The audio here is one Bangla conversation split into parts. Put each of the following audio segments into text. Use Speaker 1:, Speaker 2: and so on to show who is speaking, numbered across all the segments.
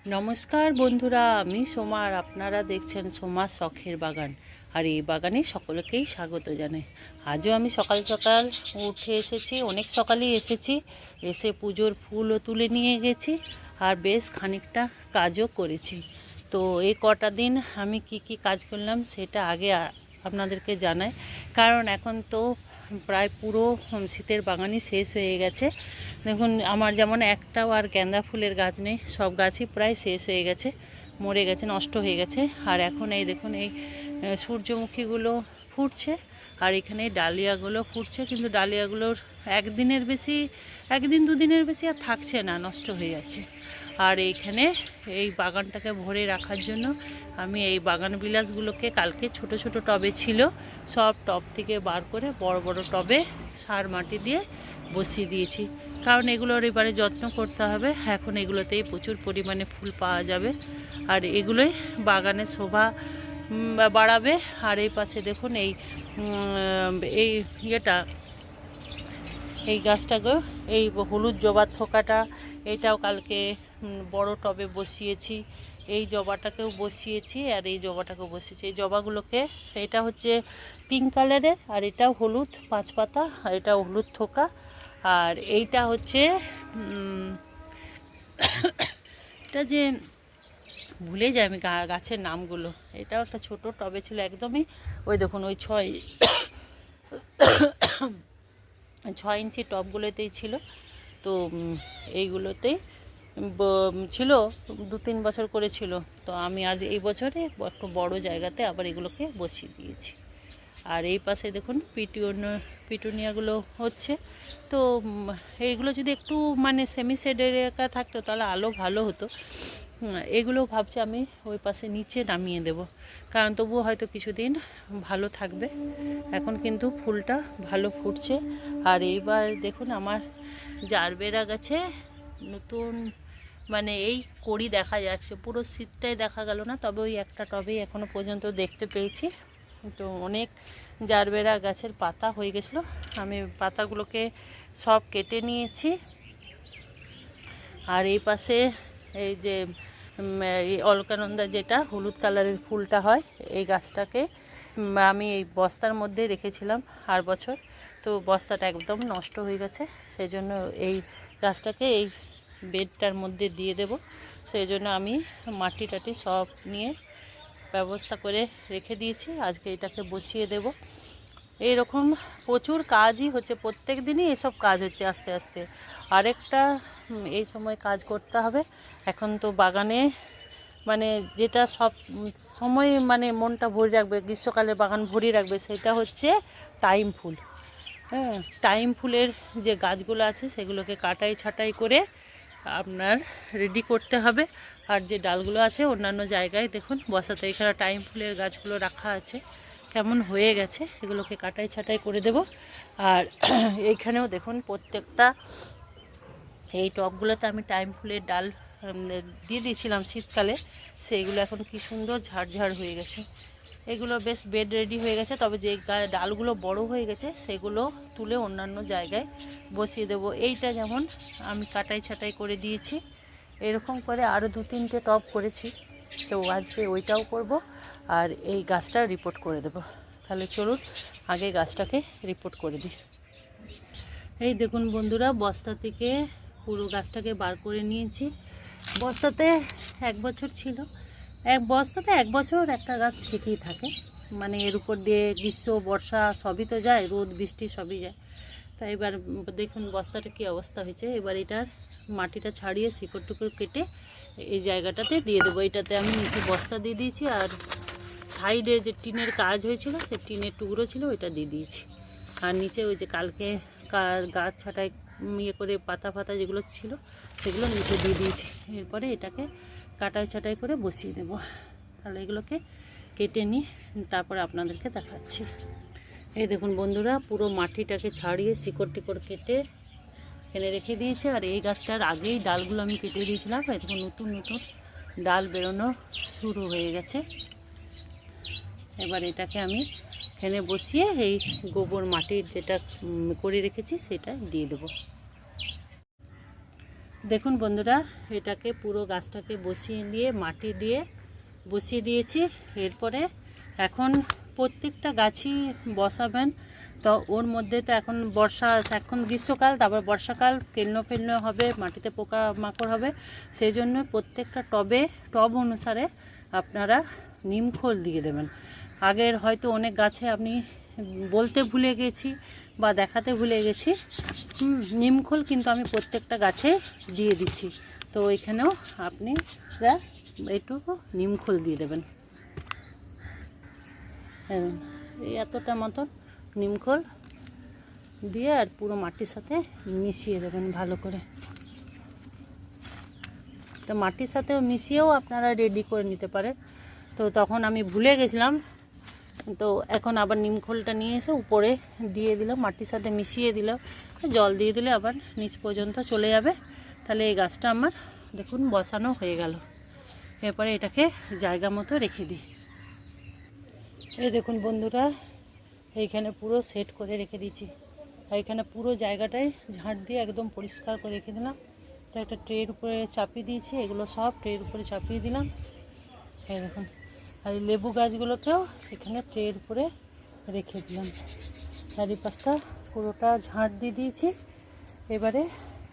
Speaker 1: নমস্কার বন্ধুরা, আমি সোমা আর আপনারা দেখছেন সোমার শখের বাগান। আর এই বাগানে সকলকেই স্বাগত জানাই। আজও আমি সকাল সকাল উঠে এসেছি, অনেক সকালেই এসেছি। এসে পুজোর ফুলও তুলে নিয়ে গেছি আর বেশ খানিকটা কাজও করেছি। তো এই কটা দিন আমি কি কাজ করলাম সেটা আগে আপনাদেরকে জানাই, কারণ এখন তো প্রায় পুরো শীতের বাগানই শেষ হয়ে গেছে। দেখুন, আমার যেমন একটাও আর গাঁদা ফুলের গাছ নেই, সব গাছই প্রায় শেষ হয়ে গেছে, মরে গেছে, নষ্ট হয়ে গেছে। আর এখন এই দেখুন, এই সূর্যমুখীগুলো ফুটছে আর এখানে ডালিয়াগুলো ফুটছে, কিন্তু ডালিয়াগুলোর একদিন দুদিনের বেশি আর থাকছে না, নষ্ট হয়ে যাচ্ছে। আর এইখানে এই বাগানটাকে ভরে রাখার জন্য আমি এই বাগান বিলাসগুলোকে কালকে ছোট ছোট টবে ছিল, সব টব থেকে বার করে বড় বড় টবে সার মাটি দিয়ে বসিয়ে দিয়েছি। কারণ এগুলোর এবারে যত্ন করতে হবে, এখন এগুলোতেই প্রচুর পরিমাণে ফুল পাওয়া যাবে আর এগুলোই বাগানের শোভা বাড়াবে। আর এই পাশে দেখুন এই এই গাছটাকে, এই হলুদ জবার থোকাটা, এটাও কালকে বড় টবে বসিয়েছি। এই জবাটাকেও বসিয়েছি আর এই জবাটাকেও বসিয়েছি। এই জবাগুলোকে, এটা হচ্ছে পিঙ্ক কালারের আর এটাও হলুদ পাঁচ পাতা আর এটাও হলুদ থোকা। আর এইটা হচ্ছে এটা যে ভুলে যাই আমি গাছের নামগুলো। এটাও একটা ছোট টবে ছিল একদমই, ওই দেখুন ওই 6 ইঞ্চি টবগুলোতেই ছিল। তো এইগুলোতেই ছিল, 2-3 বছর করে ছিল। তো আমি আজ এই বছরে একটু বড় জায়গাতে আবার এগুলোকে বসিয়ে দিয়েছি। আর এই পাশে দেখুন পিটুনিয়াগুলো হচ্ছে। তো এইগুলো যদি একটু মানে সেমি শেডের এলাকা থাকতো তাহলে আলো ভালো হতো। এগুলো ভাবছি আমি ওই পাশে নিচে নামিয়ে দেব, কারণ তবুও হয়তো কিছুদিন ভালো থাকবে। এখন কিন্তু ফুলটা ভালো ফুটছে। আর এইবার দেখুন আমার জারবেরা গাছে নতুন মানে এই কড়ি দেখা যাচ্ছে, পুরো শীতটাই দেখা গেল না, তবে ওই একটা টবেই এখনও পর্যন্ত দেখতে পেয়েছি। তো অনেক জারবেরা গাছের পাতা হয়ে গেছিলো, আমি পাতাগুলোকে সব কেটে নিয়েছি। আর এই পাশে এই যে অলকানন্দা, যেটা হলুদ কালারের ফুলটা হয়, এই গাছটাকে আমি এই বস্তার মধ্যে রেখেছিলাম আর বছর। তো বস্তাটা একদম নষ্ট হয়ে গেছে, সেই জন্য এই গাছটাকে এই বেডটার মধ্যে দিয়ে দেব। সেই জন্য আমি মাটি টাটি সব নিয়ে ব্যবস্থা করে রেখে দিয়েছি, আজকে এটাকে বসিয়ে দেব। এইরকম প্রচুর কাজই হচ্ছে, প্রত্যেক দিনই এসব কাজ হচ্ছে আস্তে আস্তে। আরেকটা এই সময় কাজ করতে হবে। এখন তো বাগানে মানে যেটা সব সময় মানে মনটা ভরে রাখবে, গ্রীষ্মকালে বাগান ভরিয়ে রাখবে, সেটা হচ্ছে টাইম ফুল। হ্যাঁ, টাইম ফুলের যে গাছগুলো আছে সেগুলোকে কাটাই ছাঁটাই করে আপনার রেডি করতে হবে। আর যে ডালগুলো আছে অন্যান্য জায়গায় দেখুন বসাতে, এখানে টাইম ফুলের গাছগুলো রাখা আছে, কেমন হয়ে গেছে, এগুলোকে কাটাই ছাঁটাই করে দেব। আর এইখানেও দেখুন প্রত্যেকটা এই টবগুলোতে আমি টাইম ফুলের ডাল দিয়ে দিয়েছিলাম শীতকালে, সেইগুলো এখন কি সুন্দর ঝাড়ঝাড় হয়ে গেছে। এগুলো বেশ বেড রেডি হয়ে গেছে, তবে যে ডালগুলো বড় হয়ে গেছে সেগুলো তুলে অন্যান্য জায়গায় বসিয়ে দেব। এইটা যেমন আমি কাটাই ছাঁটাই করে দিয়েছি, এরকম করে আরও 2-3টে টব করেছি। তো আজকে ওইটাও করব আর এই গাছটা রিপোর্ট করে দেব। তাহলে চলুন আগে গাছটাকে রিপোর্ট করে দিই। এই দেখুন বন্ধুরা, বস্তা থেকে পুরো গাছটাকে বার করে নিয়েছি। বস্তাতে 1 বছর ছিল, বস্তাতে 1 বছর একটা গাছ ঠিকই থাকে, মানে এর উপর দিয়ে গ্রীষ্ম বর্ষা সবই তো যায়, রোদ বৃষ্টি সবই যায়। তাই এবার দেখুন বস্তাটা কী অবস্থা হয়েছে। এবার এটার মাটিটা ছাড়িয়ে শিকড় টুকরো কেটে এই জায়গাটাতে দিয়ে দেবো। এটাতে আমি নিচে বস্তা দিয়ে দিয়েছি আর সাইডে যে টিনের কাজ হয়েছিল, সে টিনের টুকরো ছিল ওইটা দিয়ে দিয়েছি। আর নিচে ওই যে কালকে গাছ ছাঁটাই করে পাতা ফাতা যেগুলো ছিল সেগুলো নিচে দিয়ে দিয়েছি। এরপরে এটাকে কাটাই ছাঁটাই করে বসিয়ে দেব। তাহলে এগুলোকে কেটে নিই, তারপরে আপনাদেরকে দেখাচ্ছি। এই দেখুন বন্ধুরা, পুরো মাটিটাকে ছাড়িয়ে শিকড় টিকড় কেটে এনে রেখে দিয়েছি। আর এই গাছটার আগেই ডালগুলো আমি কেটে দিয়েছিলাম, এরকম নতুন নতুন ডাল বেরোনো শুরু হয়ে গেছে। এবার এটাকে আমি এখানে বসিয়ে এই গোবর মাটির যেটা করে রেখেছি সেটা দিয়ে দেব। দেখুন বন্ধুরা, এটাকে পুরো গাছটাকে বসিয়ে দিয়ে মাটি দিয়ে বসিয়ে দিয়েছি। এরপরে এখন প্রত্যেকটা গাছই বসাবেন। তো ওর মধ্যে তো এখন এখন গ্রীষ্মকাল, তারপর বর্ষাকাল, ফেলনো হবে, মাটিতে পোকা মাকড় হবে। সেই জন্য প্রত্যেকটা টব অনুসারে আপনারা নিমখোল দিয়ে দেবেন। আগের হয়তো অনেক গাছে আমি বলতে ভুলে গেছি বা দেখাতে ভুলে গেছি, নিমখোল কিন্তু আমি প্রত্যেকটা গাছে দিয়ে দিচ্ছি। তো এখানেও আপনি একটু নিমখোল দিয়ে দেবেন। এই এতটা মতন নিমখোল দিয়ে আর পুরো মাটির সাথে মিশিয়ে দেবেন ভালো করে। এটা মাটির সাথেও মিশিয়েও আপনারা রেডি করে নিতে পারেন। তো তখন আমি ভুলে গেছিলাম, তো এখন আবার নিমখোলটা নিয়ে এসে উপরে দিয়ে দিলাম, মাটির সাথে মিশিয়ে দিলাম। জল দিয়ে দিলে আবার নিচ পর্যন্ত চলে যাবে। তাহলে এই গাছটা আমার দেখুন বসানো হয়ে গেল। এরপরে এটাকে জায়গা মতো রেখে দিই। এই দেখুন বন্ধুরা, এইখানে পুরো সেট করে রেখে দিয়েছি। আর এখানে পুরো জায়গাটাই ঝাঁট দিয়ে একদম পরিষ্কার করে রেখে দিলাম। এটা একটা ট্রের উপরে চাপিয়ে দিয়েছি, এগুলো সব ট্রের উপরে চাপিয়ে দিলাম। এই দেখুন, আর এই লেবু গাছগুলোকেও এখানে ট্রের উপরে রেখে দিলাম। চারিপাশটা পুরোটা ঝাঁট দিয়ে দিয়েছি এবারে।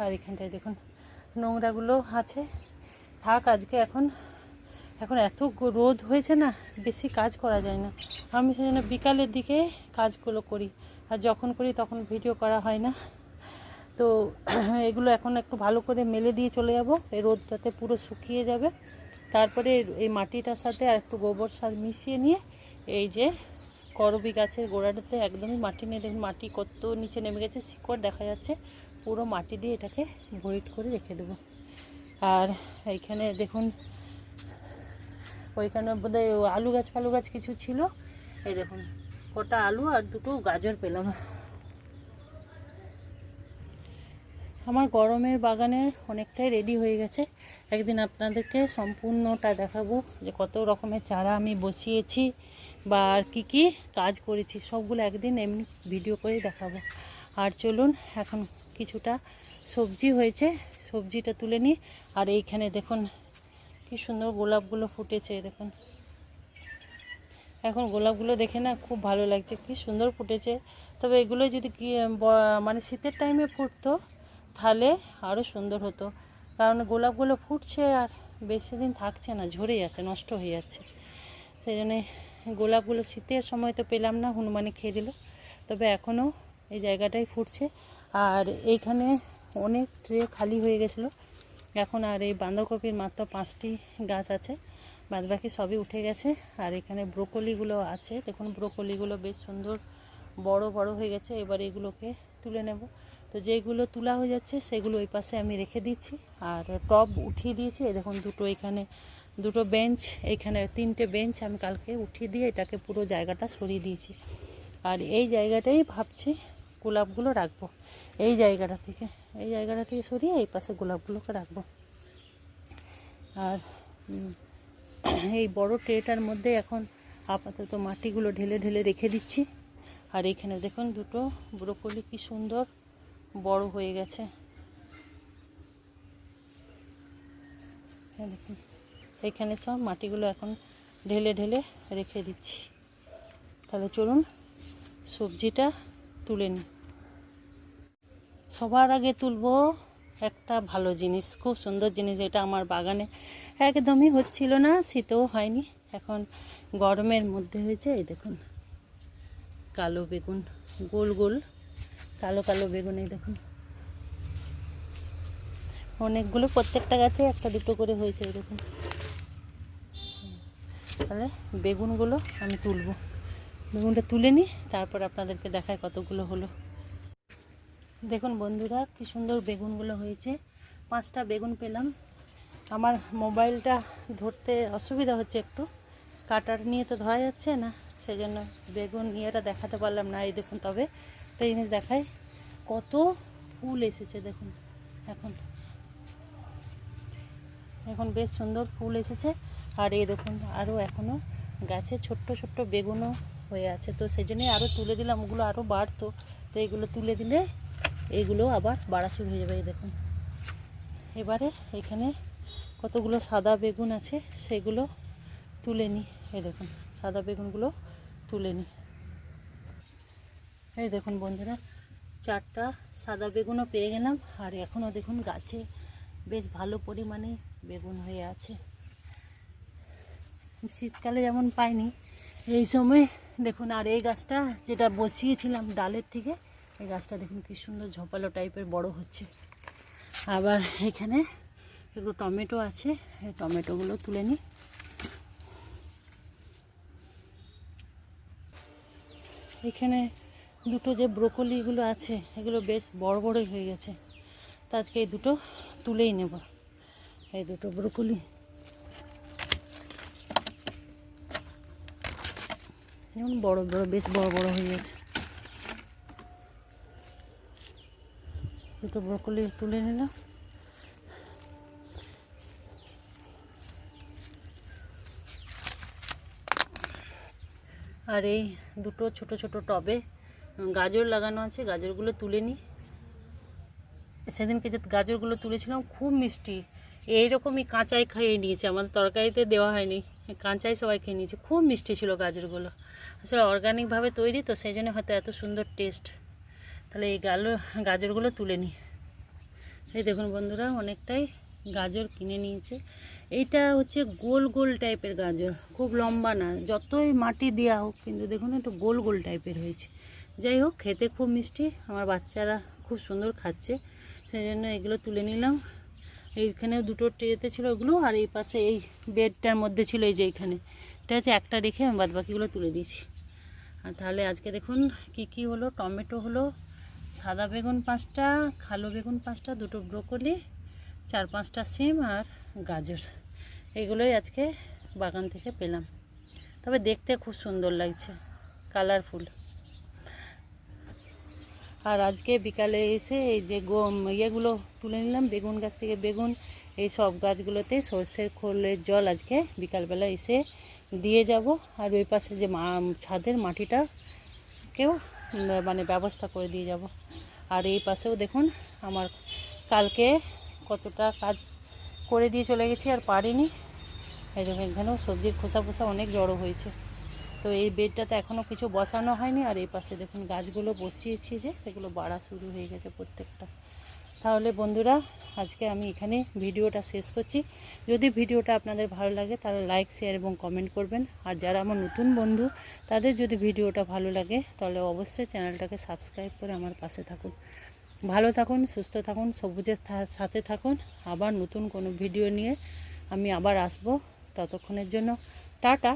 Speaker 1: আর এখানটায় দেখুন নোংরাগুলো আছে, থাক আজকে। এখন এত রোদ হয়েছে না, বেশি কাজ করা যায় না। আমি সেজন্য বিকালের দিকে কাজগুলো করি, আর যখন করি তখন ভিডিও করা হয় না। তো এগুলো এখন একটু ভালো করে মেলে দিয়ে চলে যাব, এই রোদটাতে পুরো শুকিয়ে যাবে। তারপরে এই মাটিটার সাথে আর একটু গোবর সার মিশিয়ে নিয়ে এই যে করবি গাছের গোড়াটাতে একদমই মাটি নিয়ে, দেখুন মাটি কত নিচে নেমে গেছে, শিকড় দেখা যাচ্ছে। পুরো মাটি দিয়ে এটাকে ভরিট করে রেখে দেবো। আর এইখানে দেখুন ওইখানে বোধহয় আলু গাছ কিছু ছিল। এই দেখুন কটা আলু আর দুটো গাজর পেলাম। আমার গরমের বাগানে অনেকটাই রেডি হয়ে গেছে। একদিন আপনাদেরকে সম্পূর্ণটা দেখাবো যে কত রকমের চারা আমি বসিয়েছি বা আর কী কাজ করেছি, সবগুলো একদিন এমনি ভিডিও করে দেখাবো। আর চলুন, এখন কিছুটা সবজি হয়েছে, সবজিটা তুলে নিই। আর এইখানে দেখুন কি সুন্দর গোলাপগুলো ফুটেছে, দেখুন। এখন গোলাপগুলো দেখে না খুব ভালো লাগছে, কি সুন্দর ফুটেছে। তবে এগুলো যদি মানে শীতের টাইমে ফুটতো তাহলে আরও সুন্দর হতো, কারণ গোলাপগুলো ফুটছে আর বেশি দিন থাকছে না, ঝরে যাচ্ছে, নষ্ট হয়ে যাচ্ছে। সেই জন্যে গোলাপগুলো শীতের সময় তো পেলাম না, হনুমানে খেয়ে দিল। তবে এখনও এই জায়গাটাই ফুটছে। আর এইখানে অনেক ট্রে খালি হয়ে গেছিলো। এখন আর এই বাঁধাকপির মাত্র 5টি গাছ আছে, বাদবাকি সবই উঠে গেছে। আর এখানে ব্রোকলিগুলো আছে, দেখুন ব্রোকলিগুলো বেশ সুন্দর বড় বড় হয়ে গেছে। এবার এগুলোকে তুলে নেব। তো যেগুলো তোলা হয়ে যাচ্ছে সেগুলো ওই পাশে আমি রেখে দিচ্ছি। আর টব উঠিয়ে দিয়েছি, এই দেখুন এখানে দুটো বেঞ্চ, এখানে 3টে বেঞ্চ আমি কালকে উঠিয়ে দিয়ে এটাকে পুরো জায়গাটা সরিয়ে দিয়েছি। আর এই জায়গাটাই ভাবছি গোলাপগুলো রাখবো, এই জায়গাটা থেকে সরিয়ে এই পাশে গোলাপগুলোকে রাখবো। আর এই বড় ট্রেটার মধ্যে এখন আপাতত মাটিগুলো ঢেলে ঢেলে রেখে দিচ্ছি। আর এখানে দেখুন দুটো ব্রোকলি কি সুন্দর বড় হয়ে গেছে, দেখুন। এখানে সব মাটিগুলো এখন ঢেলে ঢেলে রেখে দিচ্ছি। তাহলে চলুন সবজিটা তুলে নিই। সবার আগে তুলবো একটা ভালো জিনিস, খুব সুন্দর জিনিস। এটা আমার বাগানে একদমই হচ্ছিল না, শীতেও হয়নি, এখন গরমের মধ্যে হয়েছে। এই দেখুন কালো বেগুন, গোল গোল কালো কালো বেগুন, এই দেখুন অনেকগুলো, প্রত্যেকটা গাছে একটা দুটো করে হয়েছে, এই দেখুন। তাহলে বেগুনগুলো আমি তুলবো, বেগুনটা তুলে নিই, তারপর আপনাদেরকে দেখায় কতগুলো হলো। দেখুন বন্ধুরা কি সুন্দর বেগুনগুলো হয়েছে, 5টা বেগুন পেলাম। আমার মোবাইলটা ধরতে অসুবিধা হচ্ছে একটু, কাটার নিয়ে তো ধরা যাচ্ছে না, সেই জন্য বেগুন ইয়েটা দেখাতে পারলাম না। এই দেখুন, তবে একটা জিনিস দেখাই, কত ফুল এসেছে দেখুন। এখন বেশ সুন্দর ফুল এসেছে। আর এই দেখুন আরও এখনও গাছে ছোট্ট ছোট্ট বেগুনও হয়ে আছে, তো সেই জন্যই আরও তুলে দিলাম, ওগুলো আরও বাড়তো। তো এইগুলো তুলে দিলে এইগুলো আবার বাড়া শুরু হয়ে যাবে। এই দেখুন এবারে এখানে কতগুলো সাদা বেগুন আছে সেগুলো তুলে নিই। এই দেখুন সাদা বেগুনগুলো তুলে নিই। এই দেখুন বন্ধুরা, 4টা সাদা বেগুনও পেয়ে গেলাম। আর এখনও দেখুন গাছে বেশ ভালো পরিমাণে বেগুন হয়ে আছে। শীতকালে যেমন পাইনি এই সময় দেখুন। আর এই গাছটা যেটা বসিয়েছিলাম ডালের থেকে, এই গাছটা দেখুন কি সুন্দর ঝোপালো টাইপের বড় হচ্ছে। আবার এখানে একটু টমেটো আছে, এই টমেটোগুলো তুলে নিই। এখানে দুটো যে ব্রোকলিগুলো আছে এগুলো বেশ বড় বড়ই হয়ে গেছে, তো আজকে এই দুটো তুলেই নেব। এই দুটো ব্রোকলি যেমন বড় বড়, বেশ বড় বড় হয়ে গেছে। দুটো ব্রোকলি তুলে নিলাম। আর এই দুটো ছোট ছোট টবে গাজর লাগানো আছে, গাজরগুলো তুলে নিই। সেদিনকে যে গাজরগুলো তুলেছিলাম খুব মিষ্টি, এইরকমই কাঁচাই খেয়ে নিয়েছে, আমাদের তরকারিতে দেওয়া হয়নি, কাঁচাই সবাই খেয়ে নিয়েছে। খুব মিষ্টি ছিল গাজরগুলো, আসলে অর্গানিকভাবে তৈরি তো সেই জন্য হয়তো এত সুন্দর টেস্ট। তাহলে এই গাজরগুলো তুলে নিই। এই দেখুন বন্ধুরা, অনেকটাই গাজর কিনে নিয়েছে। এইটা হচ্ছে গোল গোল টাইপের গাজর, খুব লম্বা না, যতই মাটি দেওয়া হোক কিন্তু দেখুন একটু গোল গোল টাইপের হয়েছে। যাই হোক, খেতে খুব মিষ্টি, আমার বাচ্চারা খুব সুন্দর খাচ্ছে, সেই জন্য এগুলো তুলে নিলাম। এইখানেও দুটো ট্রেতে ছিল ওগুলো, আর এই পাশে এই বেডটার মধ্যে ছিল এই যে এইখানে, এটা হচ্ছে একটা রেখে আমি বাদ বাকিগুলো তুলে দিয়েছি। আর তাহলে আজকে দেখুন কি কি হলো। টমেটো হলো, সাদা বেগুন 5টা, কালো বেগুন 5টা, দুটো ব্রোকলি, 4-5টা সিম আর গাজর, এগুলোই আজকে বাগান থেকে পেলাম। তবে দেখতে খুব সুন্দর লাগছে, কালারফুল। আর আজকে বিকালে এসে এই যে ইয়েগুলো তুলে নিলাম, বেগুন গাছ থেকে বেগুন, এই সব গাছগুলোতে সর্ষের খোলের জল আজকে বিকালবেলা এসে দিয়ে যাব। আর ওই পাশে যে ছাদের মাটিটাকেও মানে ব্যবস্থা করে দিয়ে যাব। আর এই পাশেও দেখুন আমার কালকে কতটা কাজ করে দিয়ে চলে গেছি, আর পারিনি। এই দেখুন এখানেও সবজির খোসা খোসা অনেক জড়ো হয়েছে। তো এই বেডটাতে এখনও কিছু বসানো হয়নি। আর এই পাশে দেখুন গাছগুলো বসিয়েছি যে, সেগুলো বাড়া শুরু হয়ে গেছে প্রত্যেকটা। তাহলে বন্ধুরা, আজকে আমি এখানে ভিডিওটা শেষ করছি। যদি ভিডিওটা আপনাদের ভালো লাগে তাহলে লাইক, শেয়ার এবং কমেন্ট করবেন। আর যারা আমার নতুন বন্ধু তাদের যদি ভিডিওটা ভালো লাগে তাহলে অবশ্যই চ্যানেলটাকে সাবস্ক্রাইব করে আমার পাশে থাকুন। ভালো থাকুন, সুস্থ থাকুন, সবুজের সাথে থাকুন। আবার নতুন কোনো ভিডিও নিয়ে আমি আবার আসবো। ততক্ষণের জন্য টাটা।